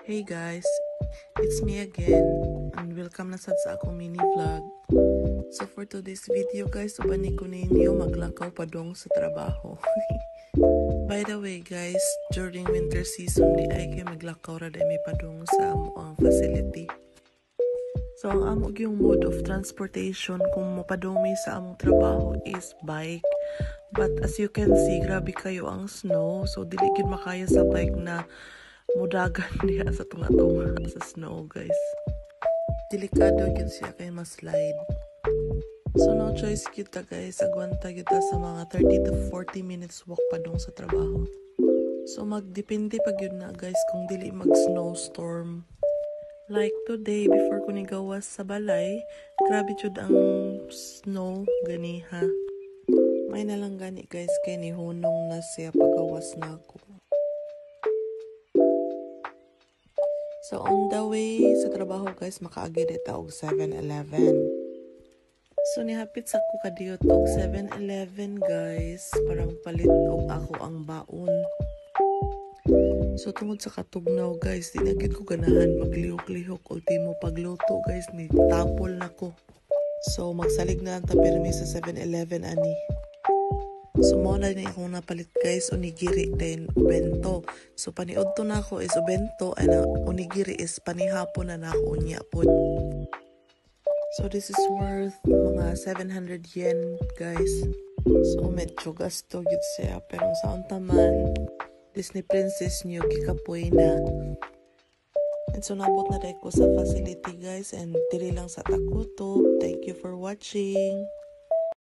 Hey guys, it's me again and welcome na sad sa akong mini vlog. So for today's video guys, ubani ko ninyo maglakaw padong sa trabaho. By the way guys, during winter season di ay kay maglakaw ra may padong sa ang facility. So ang amog yung mode of transportation kung mapadumi sa among trabaho is bike. But as you can see, grabe kayo ang snow. So dili gid makaya sa bike na mudagan diha sa tunga-tunga sa snow guys. Delikado yun siya kay maslide. So no choice kita guys, agwanta kita sa mga 30 to 40 minutes walk pa dong sa trabaho. So magdepende pag yun na guys kung dili mag snowstorm. Like today, before ko nigawas sa balay, grabe jud ang snow gani ha. May nalang gani guys kay ni hunong na siya pagawas na ako. So on the way sa trabaho guys, makaagi dito og 7-Eleven. So nihapit sa ko kadiyot og 7-Eleven guys, parang palit og ako ang baon. So tungod sa katugnaw guys, di na gid ko ganahan maglihok-lihok ultimo pagluto guys, ni tapol na ko. So magsalig na ang tapirmi sa 7-Eleven ani. So mo na ni akong napalit guys, onigiri then ubento. So paniudto na ako is ubento and onigiri is panihapon na ako unya pod. So this is worth mga 700 yen guys. So medyo gasto gid siya, pero sa unta man Disney Princess niyo gikapoy na. And so nabot na dahil ko sa facility guys, and dili lang sa takutob. Thank you for watching.